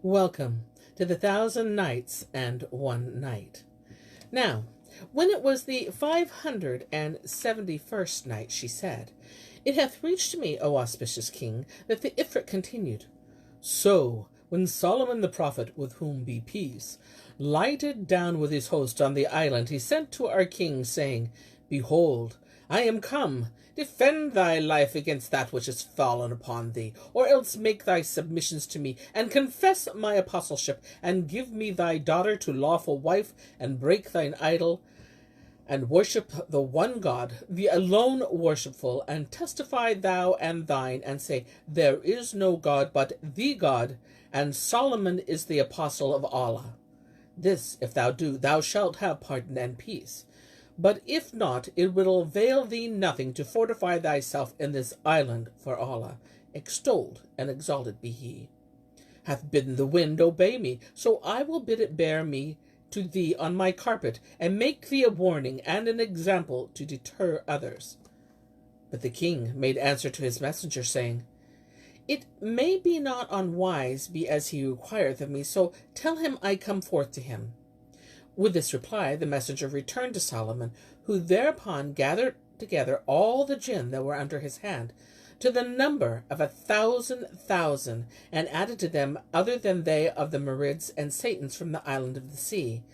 Welcome to the 1000 Nights and 1 Night. Now, when it was the 571st night, she said, It hath reached me, O auspicious king, that the Ifrit continued. So, when Solomon the prophet, with whom be peace, lighted down with his host on the island, he sent to our king, saying, Behold, I am come. Defend thy life against that which is fallen upon thee, or else make thy submissions to me, and confess my apostleship, and give me thy daughter to lawful wife, and break thine idol, and worship the one God, the alone worshipful, and testify thou and thine, and say, There is no God but the God, and Solomon is the apostle of Allah. This, if thou do, thou shalt have pardon and peace. But if not, it will avail thee nothing to fortify thyself in this island, for Allah, extolled and exalted be he, hath bidden the wind obey me, so I will bid it bear me to thee on my carpet, and make thee a warning and an example to deter others. But the king made answer to his messenger, saying, It may be not unwise be as he requireth of me, so tell him I come forth to him. With this reply, the messenger returned to Solomon, who thereupon gathered together all the jinn that were under his hand, to the number of 1,000,000, and added to them other than they of the Marids and Satans from the island of the sea,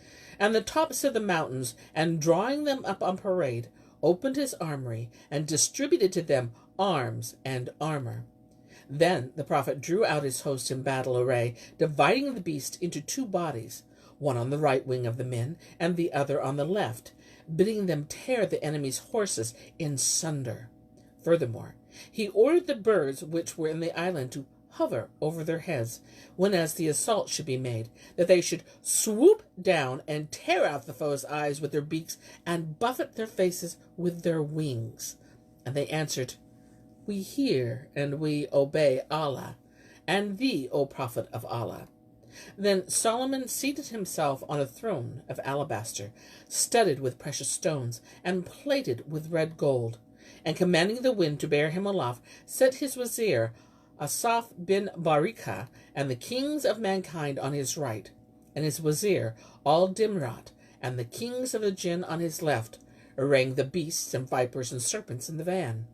and the tops of the mountains, and drawing them up on parade, opened his armory, and distributed to them arms and armor. Then the prophet drew out his host in battle array, dividing the beast into 2 bodies, one on the right wing of the men, and the other on the left, bidding them tear the enemy's horses in sunder. Furthermore, he ordered the birds which were in the island to hover over their heads, whenas the assault should be made, that they should swoop down and tear out the foe's eyes with their beaks, and buffet their faces with their wings. And they answered, We hear and we obey Allah, and thee, O prophet of Allah. Then Solomon seated himself on a throne of alabaster, studded with precious stones, and plated with red gold, and commanding the wind to bear him aloft, set his vizier, Asaph bin Barika, and the kings of mankind on his right, and his vizier, Al-Dimrat, and the kings of the jinn on his left, arraying the beasts and vipers and serpents in the van.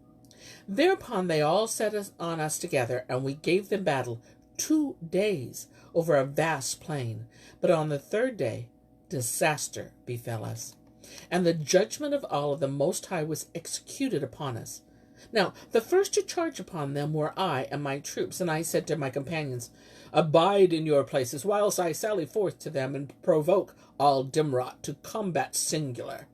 Thereupon they all set us on us together, and we gave them battle 2 days over a vast plain. But on the 3rd day, disaster befell us, and the judgment of Allah the Most High was executed upon us. Now, the first to charge upon them were I and my troops, and I said to my companions, Abide in your places, whilst I sally forth to them and provoke Al-Dimrat to combat singular.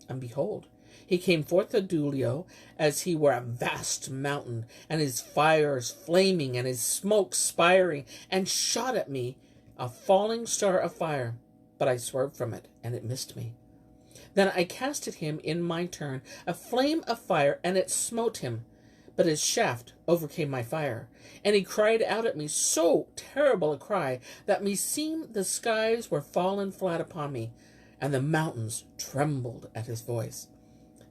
And behold, he came forth to Dulio, as he were a vast mountain, and his fires flaming, and his smoke spiring, and shot at me a falling star of fire. But I swerved from it, and it missed me. Then I cast at him in my turn a flame of fire, and it smote him. But his shaft overcame my fire, and he cried out at me so terrible a cry, that meseemed the skies were fallen flat upon me, and the mountains trembled at his voice.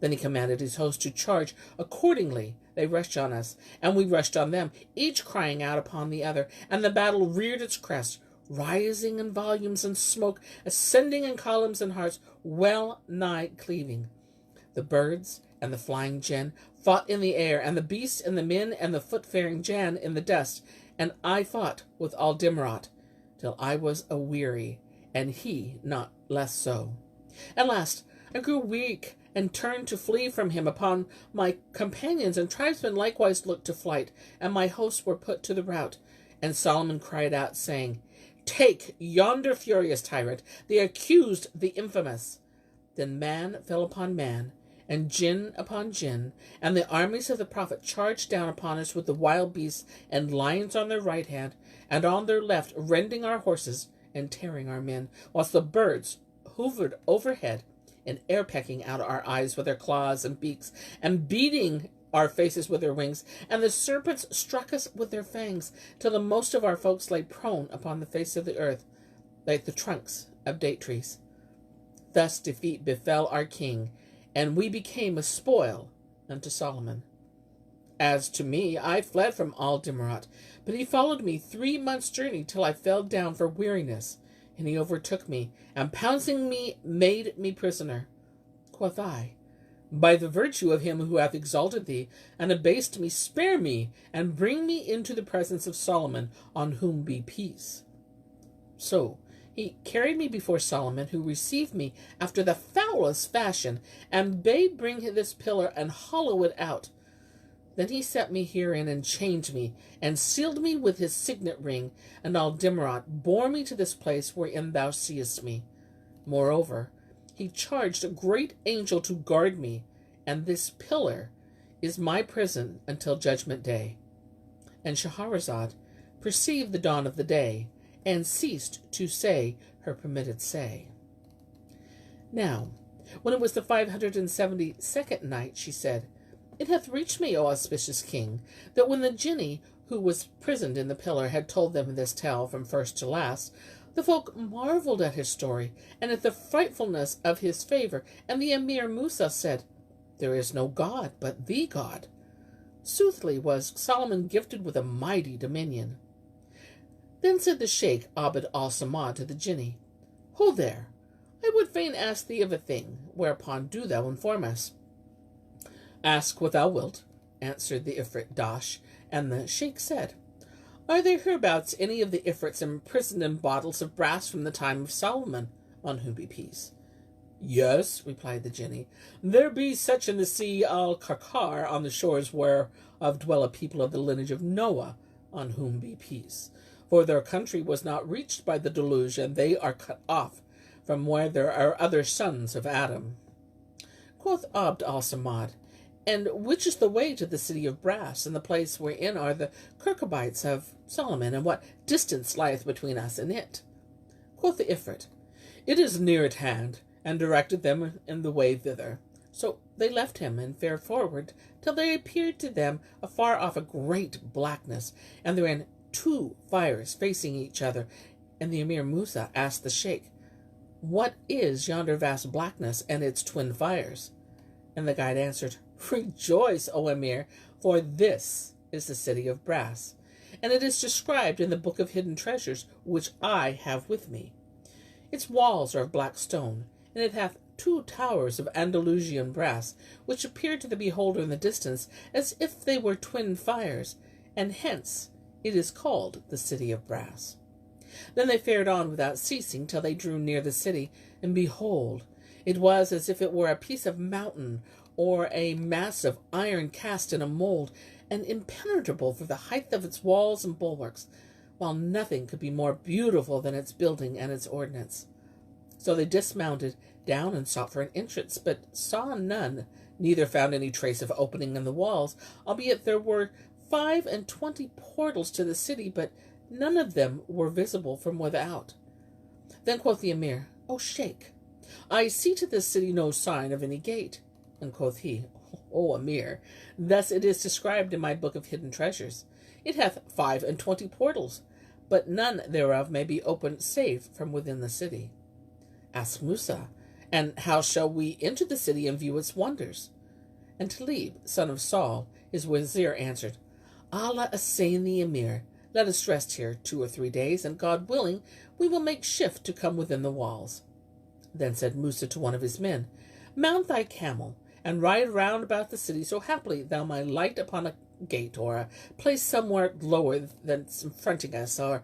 Then he commanded his host to charge. Accordingly, they rushed on us, and we rushed on them, each crying out upon the other, and the battle reared its crest, rising in volumes and smoke, ascending in columns and hearts, well nigh cleaving. The birds and the flying jinn fought in the air, and the beasts and the men and the foot-faring Jann in the dust, and I fought with Al-Dimrat, till I was aweary, and he not less so. At last I grew weak, and turned to flee from him. Upon my companions and tribesmen likewise looked to flight, and my hosts were put to the rout. And Solomon cried out, saying, Take yonder furious tyrant, the accused, the infamous. Then man fell upon man, and jinn upon jinn, and the armies of the prophet charged down upon us with the wild beasts and lions on their right hand, and on their left, rending our horses and tearing our men, whilst the birds hovered overhead, and air-pecking out our eyes with their claws and beaks, and beating our faces with their wings, and the serpents struck us with their fangs, till the most of our folks lay prone upon the face of the earth, like the trunks of date trees. Thus defeat befell our king, and we became a spoil unto Solomon. As to me, I fled from Al-Dimirat, but he followed me 3 months' journey till I fell down for weariness, and he overtook me, and pouncing me, made me prisoner. Quoth I, By the virtue of him who hath exalted thee, and abased me, spare me, and bring me into the presence of Solomon, on whom be peace. So he carried me before Solomon, who received me after the foulest fashion, and bade bring this pillar and hollow it out. Then he set me herein, and chained me, and sealed me with his signet ring, and Al-Dimirat bore me to this place wherein thou seest me. Moreover, he charged a great angel to guard me, and this pillar is my prison until judgment day. And Shahrazad perceived the dawn of the day, and ceased to say her permitted say. Now, when it was the 572nd night, she said, It hath reached me, O auspicious king, that when the Jinni, who was prisoned in the pillar, had told them this tale from first to last, the folk marveled at his story, and at the frightfulness of his favor, and the Emir Musa said, There is no God but the God. Soothly was Solomon gifted with a mighty dominion. Then said the Sheikh Abd al-Samad to the Jinni, Hold there, I would fain ask thee of a thing, whereupon do thou inform us. Ask what thou wilt, answered the Ifrit Dash, and the Sheikh said, Are there hereabouts any of the Ifrits imprisoned in bottles of brass from the time of Solomon, on whom be peace? Yes, replied the Jinni, there be such in the sea Al-Karkar, on the shores whereof dwell a people of the lineage of Noah, on whom be peace. For their country was not reached by the deluge, and they are cut off from where there are other sons of Adam. Quoth Abd al-Samad, And which is the way to the city of brass, and the place wherein are the Kirkabites of Solomon, and what distance lieth between us and it? Quoth the Ifrit, It is near at hand, and directed them in the way thither. So they left him, and fared forward, till there appeared to them afar off a great blackness, and therein 2 fires facing each other. And the Emir Musa asked the Sheikh, What is yonder vast blackness and its twin fires? And the guide answered, Rejoice, O Emir, for this is the city of brass, and it is described in the book of hidden treasures, which I have with me. Its walls are of black stone, and it hath 2 towers of Andalusian brass, which appear to the beholder in the distance as if they were twin fires, and hence it is called the city of brass. Then they fared on without ceasing till they drew near the city, and behold, it was as if it were a piece of mountain, or a mass of iron cast in a mold, and impenetrable for the height of its walls and bulwarks, while nothing could be more beautiful than its building and its ordinance. So they dismounted down and sought for an entrance, but saw none, neither found any trace of opening in the walls, albeit there were 25 portals to the city, but none of them were visible from without. Then quoth the Emir, O Sheikh, I see to this city no sign of any gate. And quoth he, O Emir, thus it is described in my book of hidden treasures. It hath 25 portals, but none thereof may be opened save from within the city. Ask Musa, and how shall we enter the city and view its wonders? And Talib, son of Saul, his wazir, answered, Allah assain the Emir, let us rest here 2 or 3 days, and God willing, we will make shift to come within the walls. Then said Musa to one of his men, Mount thy camel, and ride round about the city, so haply thou might light upon a gate, or a place somewhere lower than fronting us, or,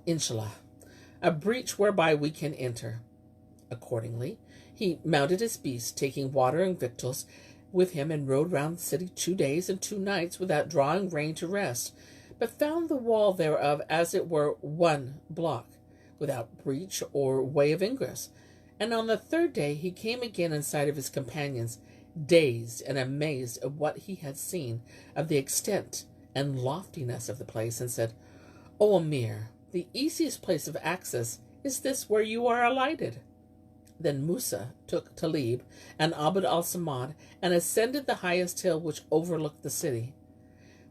inshallah, a breach whereby we can enter. Accordingly, he mounted his beast, taking water and victuals with him, and rode round the city 2 days and 2 nights without drawing rein to rest, but found the wall thereof as it were 1 block, without breach or way of ingress. And on the 3rd day he came again in sight of his companions, dazed and amazed at what he had seen, of the extent and loftiness of the place, and said, O Emir, the easiest place of access is this where you are alighted. Then Musa took Talib and Abd al-Samad, and ascended the highest hill which overlooked the city.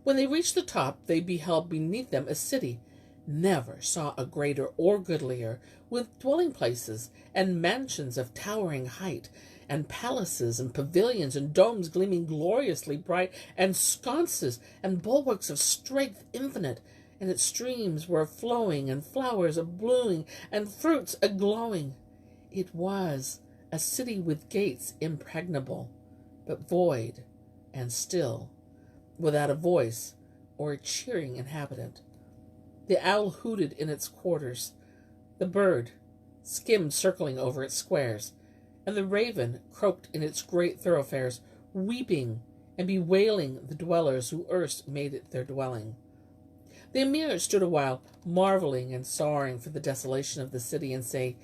When they reached the top, they beheld beneath them a city, never saw a greater or goodlier, with dwelling places and mansions of towering height, and palaces and pavilions and domes gleaming gloriously bright, and sconces and bulwarks of strength infinite, and its streams were flowing, and flowers a-blooming, and fruits a-glowing. It was a city with gates impregnable, but void and still, without a voice or a cheering inhabitant. The owl hooted in its quarters, the bird skimmed circling over its squares, and the raven croaked in its great thoroughfares, weeping and bewailing the dwellers who erst made it their dwelling. The Emir stood awhile, marveling and sorrowing for the desolation of the city, and say,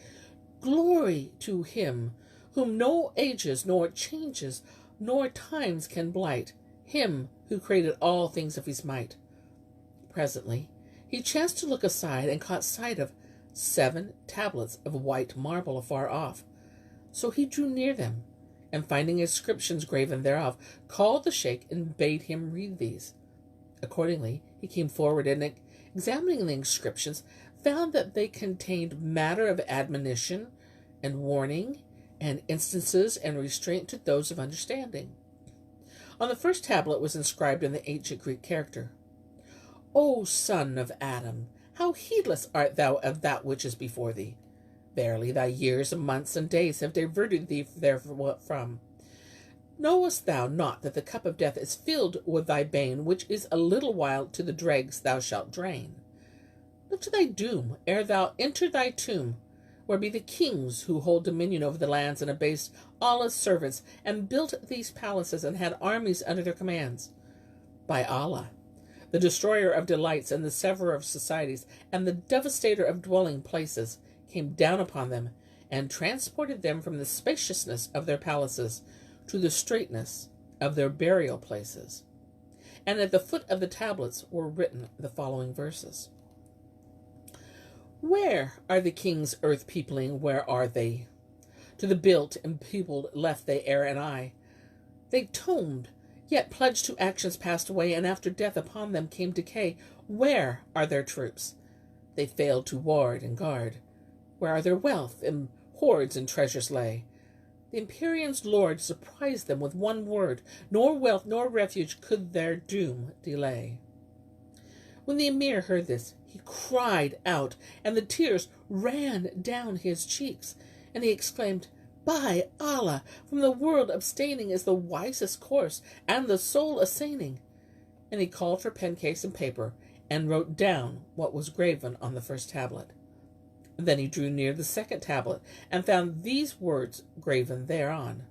"Glory to him whom no ages nor changes nor times can blight, him who created all things of his might." Presently he chanced to look aside, and caught sight of 7 tablets of white marble afar off. So he drew near them, and finding inscriptions graven thereof, called the sheikh and bade him read these. Accordingly he came forward, and examining the inscriptions, found that they contained matter of admonition and warning, and instances and restraint to those of understanding. On the first tablet was inscribed in the ancient Greek character, "O son of Adam, how heedless art thou of that which is before thee! Verily thy years and months and days have diverted thee therefrom. Knowest thou not that the cup of death is filled with thy bane, which is a little while to the dregs thou shalt drain? Look to thy doom ere thou enter thy tomb, where be the kings who hold dominion over the lands, and abased Allah's servants, and built these palaces, and had armies under their commands. By Allah, the destroyer of delights, and the severer of societies, and the devastator of dwelling places, came down upon them, and transported them from the spaciousness of their palaces to the straitness of their burial places." And at the foot of the tablets were written the following verses: "Where are the kings earth peopling? Where are they? To the built and peopled left they air and eye. They tombed, yet pledged to actions passed away, and after death upon them came decay. Where are their troops? They failed to ward and guard. Where are their wealth and hoards and treasures lay? The Empyrean's lord surprised them with one word, nor wealth nor refuge could their doom delay." When the Emir heard this, he cried out, and the tears ran down his cheeks, and he exclaimed, "By Allah, from the world abstaining is the wisest course, and the soul assaining." And he called for pen case and paper, and wrote down what was graven on the first tablet. Then he drew near the second tablet, and found these words graven thereon: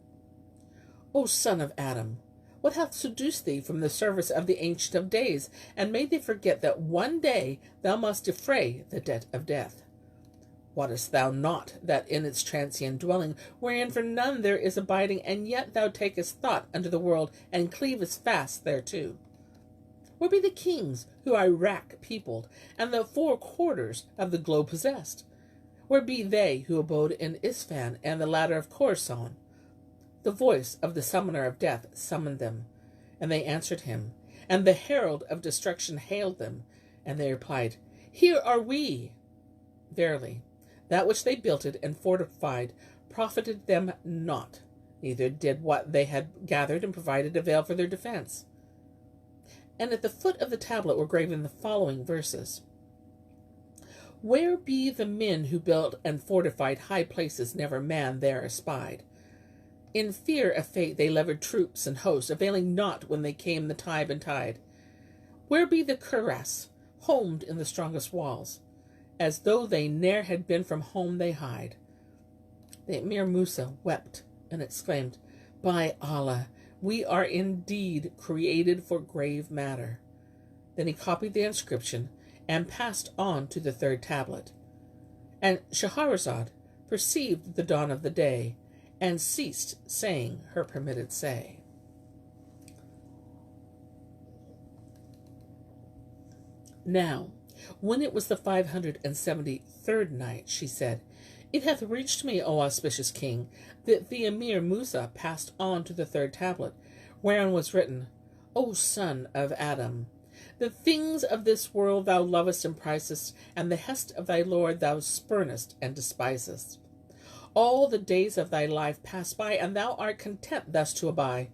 "O son of Adam, what hath seduced thee from the service of the Ancient of Days, and made thee forget that one day thou must defray the debt of death? Wottest thou not that in its transient dwelling, wherein for none there is abiding, and yet thou takest thought unto the world, and cleavest fast thereto? Where be the kings who Iraq peopled, and the 4 quarters of the globe possessed? Where be they who abode in Isfahan and the ladder of Khorasan? The voice of the summoner of death summoned them, and they answered him, and the herald of destruction hailed them, and they replied, Here are we. Verily, that which they builded and fortified profited them not, neither did what they had gathered and provided avail for their defense." And at the foot of the tablet were graven the following verses: "Where be the men who built and fortified high places never man there espied? In fear of fate they levied troops and hosts, availing not when they came the tide and tide. Where be the cuirass, homed in the strongest walls? As though they ne'er had been from home they hide." The Emir Musa wept and exclaimed, "By Allah, we are indeed created for grave matter." Then he copied the inscription and passed on to the third tablet. And Shahrazad perceived the dawn of the day, and ceased saying her permitted say. Now, when it was the 573rd night, she said, "It hath reached me, O auspicious king, that the Emir Musa passed on to the third tablet, whereon was written, O son of Adam, The things of this world thou lovest and prizest, and the hest of thy Lord thou spurnest and despisest. All the days of thy life pass by, and thou art content thus to abide.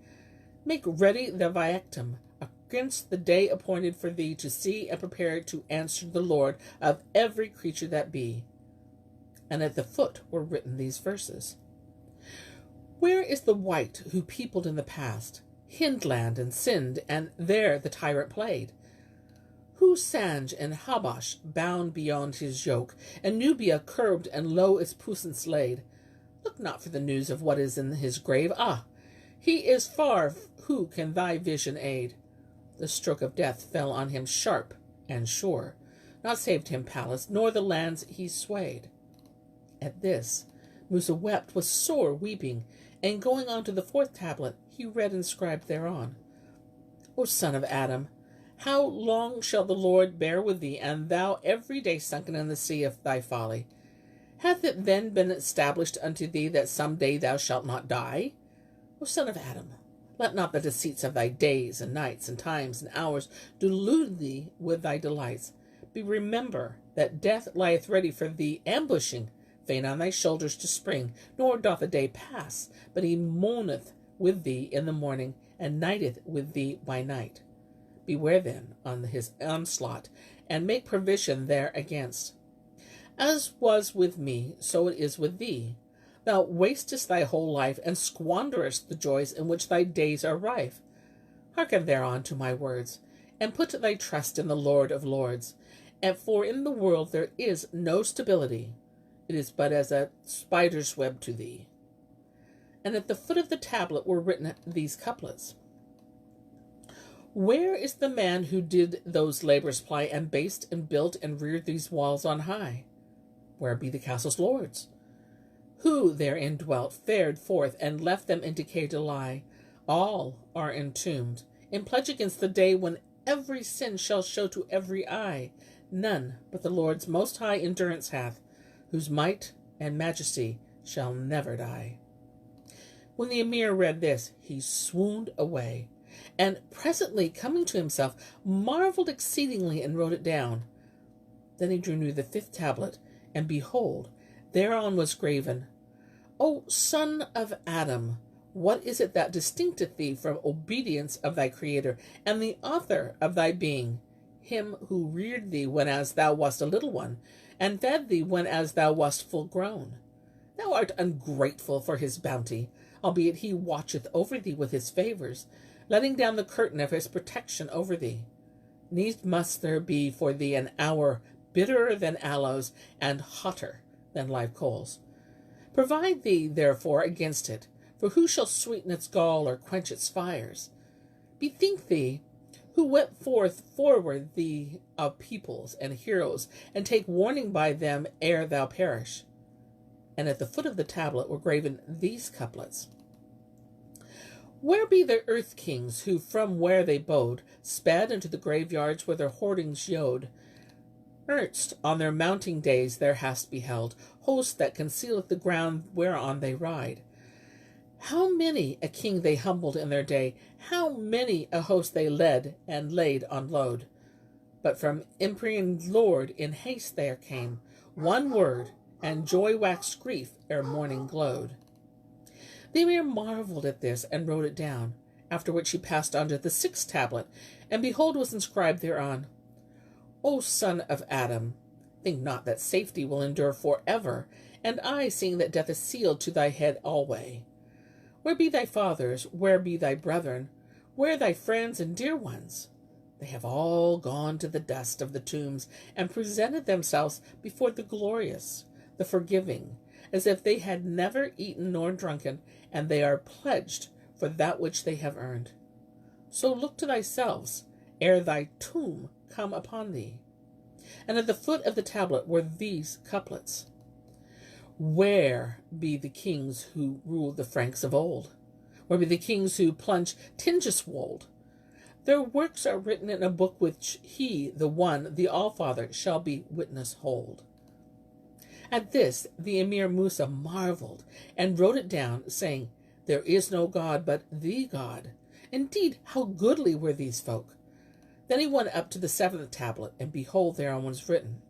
Make ready the viectum against the day appointed for thee to see and prepare to answer the Lord of every creature that be. And at the foot were written these verses. Where is the wight who peopled in the past, Hindland and Sind, and there the tyrant played? Who Sanj and Habash bound beyond his yoke, and Nubia curbed and low its puissance laid? Look not for the news of what is in his grave. Ah, he is far, who can thy vision aid? The stroke of death fell on him sharp and sure, not saved him palace, nor the lands he swayed. At this, Musa wept, was sore weeping, and going on to the fourth tablet, he read inscribed thereon. O son of Adam, how long shall the Lord bear with thee, and thou every day sunken in the sea of thy folly? Hath it then been established unto thee that some day thou shalt not die? O son of Adam, let not the deceits of thy days and nights and times and hours delude thee with thy delights. Remember that death lieth ready for thee, ambushing, fain on thy shoulders to spring, nor doth a day pass, but he moaneth with thee in the morning, and nighteth with thee by night. Beware then on his onslaught, and make provision there against. As was with me, so it is with thee. Thou wastest thy whole life, and squanderest the joys in which thy days are rife. Hearken thereon to my words, and put thy trust in the Lord of Lords. And for in the world there is no stability. It is but as a spider's web to thee. And at the foot of the tablet were written these couplets. Where is the man who did those labors ply, and based and built and reared these walls on high? Where be the castle's lords? Who therein dwelt, fared forth, and left them in decay to lie? All are entombed, in pledge against the day when every sin shall show to every eye. None but the Lord's most high endurance hath, whose might and majesty shall never die. When the Emir read this, he swooned away, and presently coming to himself, marveled exceedingly, and wrote it down. Then he drew near the fifth tablet, and behold, thereon was graven, O son of Adam, what is it that distincteth thee from obedience of thy Creator, and the author of thy being, him who reared thee when as thou wast a little one, and fed thee when as thou wast full grown? Thou art ungrateful for his bounty, albeit he watcheth over thee with his favours, letting down the curtain of his protection over thee. Needs must there be for thee an hour bitterer than aloes, and hotter than live coals. Provide thee, therefore, against it, for who shall sweeten its gall or quench its fires? Bethink thee, who went forward thee of peoples and heroes, and take warning by them ere thou perish. And at the foot of the tablet were graven these couplets. Where be the earth kings who from where they bode sped into the graveyards where their hoardings yode? Erst on their mounting days there hast beheld host that concealeth the ground whereon they ride. How many a king they humbled in their day, how many a host they led and laid on load. But from Empyrean Lord in haste there came one word, and joy waxed grief ere morning glowed. The Emir marveled at this, and wrote it down, after which he passed on to the sixth tablet, and behold was inscribed thereon, O son of Adam, think not that safety will endure for ever, and I, seeing that death is sealed to thy head alway. Where be thy fathers? Where be thy brethren? Where thy friends and dear ones? They have all gone to the dust of the tombs, and presented themselves before the glorious, the forgiving, as if they had never eaten nor drunken, and they are pledged for that which they have earned. So look to thyself, ere thy tomb come upon thee. And at the foot of the tablet were these couplets. Where be the kings who ruled the Franks of old? Where be the kings who plunged Tingiswold? Their works are written in a book which he, the one, the All-Father, shall be witness hold. At this the Emir Musa marveled, and wrote it down, saying, There is no God but the God. Indeed, how goodly were these folk! Then he went up to the 7th tablet, and behold, thereon was written,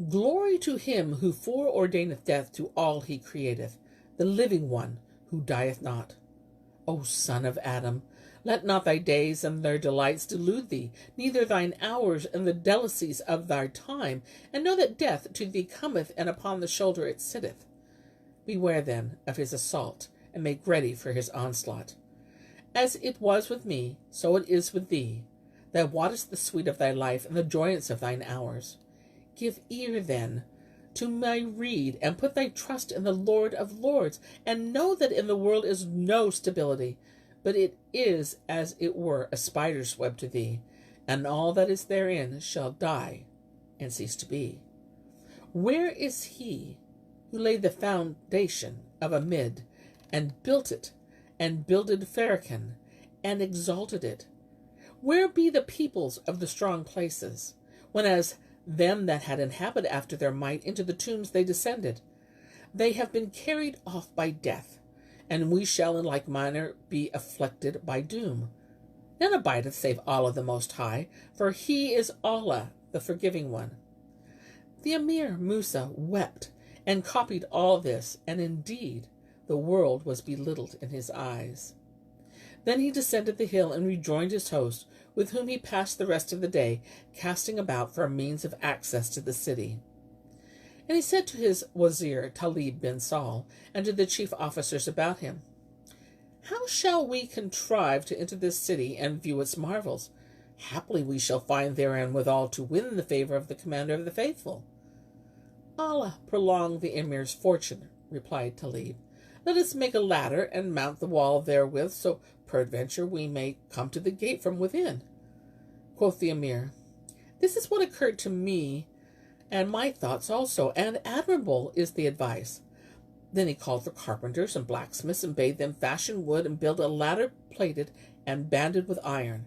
Glory to him who foreordaineth death to all he createth, the living one, who dieth not. O son of Adam, let not thy days and their delights delude thee, neither thine hours and the delicacies of thy time, and know that death to thee cometh, and upon the shoulder it sitteth. Beware then of his assault, and make ready for his onslaught. As it was with me, so it is with thee. Thou wottest the sweet of thy life, and the joyance of thine hours. Give ear, then, to my rede, and put thy trust in the Lord of Lords, and know that in the world is no stability, but it is as it were a spider's web to thee, and all that is therein shall die and cease to be. Where is he who laid the foundation of Amid, and built it, and builded Farrakhan, and exalted it? Where be the peoples of the strong places, when as them that had inhabited after their might into the tombs they descended? They have been carried off by death, and we shall in like manner be afflicted by doom. None abideth save Allah the Most High, for he is Allah, the forgiving one. The Emir Musa wept, and copied all this, and indeed the world was belittled in his eyes. Then he descended the hill and rejoined his host, with whom he passed the rest of the day, casting about for a means of access to the city. And he said to his wazir Talib bin Saul, and to the chief officers about him, How shall we contrive to enter this city and view its marvels? Haply we shall find therein withal to win the favor of the commander of the faithful. Allah prolong the emir's fortune, replied Talib. Let us make a ladder and mount the wall therewith, so peradventure we may come to the gate from within. Quoth the Emir, This is what occurred to me, and my thoughts also, and admirable is the advice. Then he called for carpenters and blacksmiths, and bade them fashion wood and build a ladder plated and banded with iron.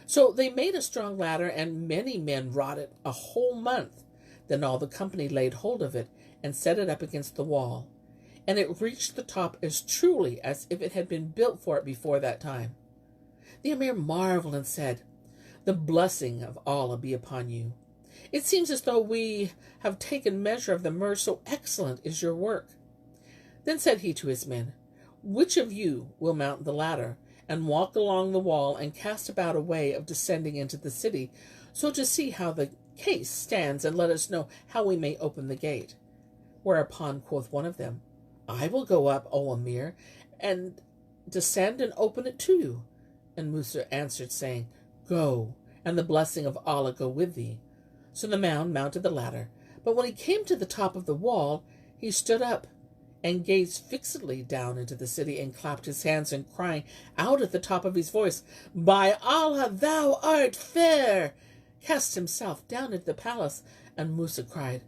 So they made a strong ladder, and many men wrought it a whole month. Then all the company laid hold of it, and set it up against the wall. And it reached the top as truly as if it had been built for it before that time. The Emir marveled and said, The blessing of Allah be upon you. It seems as though we have taken measure of the mercy, so excellent is your work. Then said he to his men, Which of you will mount the ladder, and walk along the wall, and cast about a way of descending into the city, so to see how the case stands, and let us know how we may open the gate? Whereupon quoth one of them, I will go up, O Emir, and descend and open it to you. And Musa answered, saying, Go, and the blessing of Allah go with thee. So the man mounted the ladder, but when he came to the top of the wall, he stood up, and gazed fixedly down into the city, and clapped his hands, and crying out at the top of his voice, By Allah, thou art fair! Cast himself down into the palace. And Musa cried,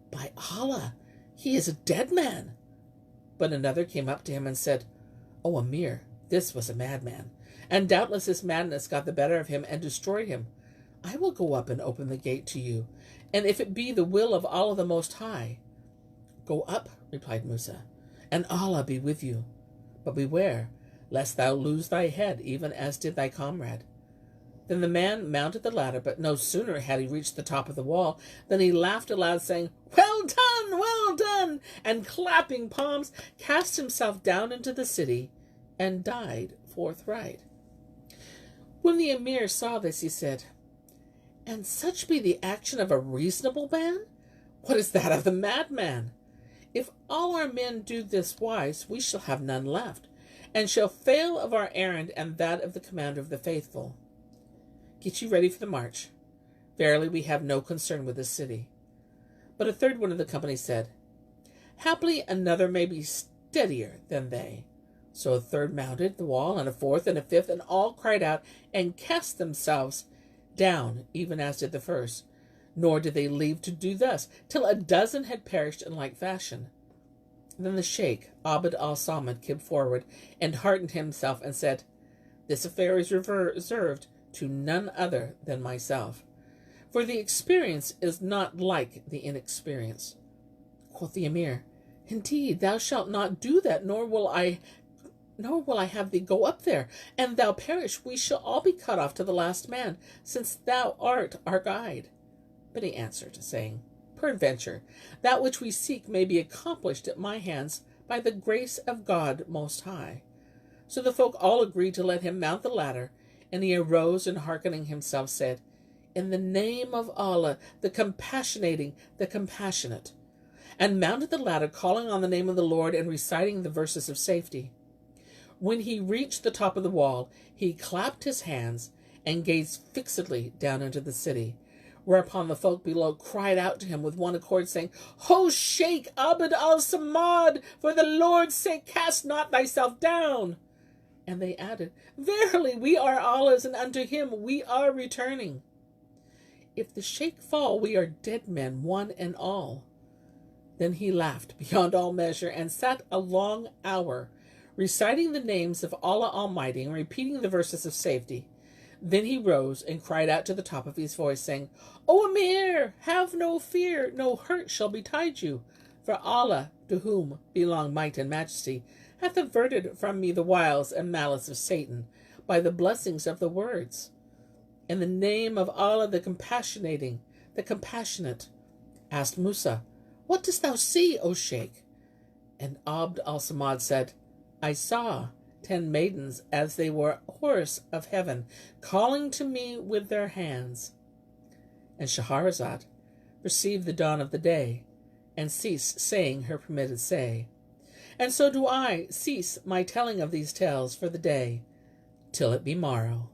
By Allah, he is a dead man. But another came up to him and said, O Emir, this was a madman, and doubtless his madness got the better of him and destroyed him. I will go up and open the gate to you, and if it be the will of Allah the Most High. Go up, replied Musa, and Allah be with you. But beware, lest thou lose thy head, even as did thy comrade. Then the man mounted the ladder, but no sooner had he reached the top of the wall than he laughed aloud, saying, Well done, and clapping palms, cast himself down into the city, and died forthright. When the Emir saw this, he said, And such be the action of a reasonable man? What is that of the madman? If all our men do this wise, we shall have none left, and shall fail of our errand and that of the commander of the faithful. Get you ready for the march. Verily, we have no concern with this city. But a third one of the company said, Haply another may be steadier than they. So a third mounted the wall, and a fourth, and a fifth, and all cried out, and cast themselves down, even as did the first. Nor did they leave to do thus, till a dozen had perished in like fashion. Then the Sheikh, Abd al-Samad, came forward, and heartened himself, and said, This affair is reserved to none other than myself, for the experience is not like the inexperience. Quoth the Emir, Indeed, thou shalt not do that, nor will nor will I have thee go up there, and thou perish. We shall all be cut off to the last man, since thou art our guide. But he answered, saying, Peradventure, that which we seek may be accomplished at my hands by the grace of God Most High. So the folk all agreed to let him mount the ladder, and he arose and hearkening himself said, In the name of Allah, the compassionating, the compassionate, and mounted the ladder, calling on the name of the Lord and reciting the verses of safety. When he reached the top of the wall, he clapped his hands and gazed fixedly down into the city, whereupon the folk below cried out to him with one accord, saying, Ho Sheikh Abd al-Samad, for the Lord's sake cast not thyself down. And they added, Verily we are Allah's, and unto him we are returning. If the Sheikh fall, we are dead men, one and all. Then he laughed beyond all measure, and sat a long hour, reciting the names of Allah Almighty, and repeating the verses of safety. Then he rose and cried out to the top of his voice, saying, O Emir, have no fear, no hurt shall betide you, for Allah, to whom belong might and majesty, hath averted from me the wiles and malice of Satan, by the blessings of the words. In the name of Allah, the compassionating, the compassionate. Asked Musa, What dost thou see, O Sheikh? And Abd al-Samad said, I saw 10 maidens, as they were horse of heaven, calling to me with their hands. And Shahrazad perceived the dawn of the day, and ceased saying her permitted say. And so do I cease my telling of these tales for the day, till it be morrow.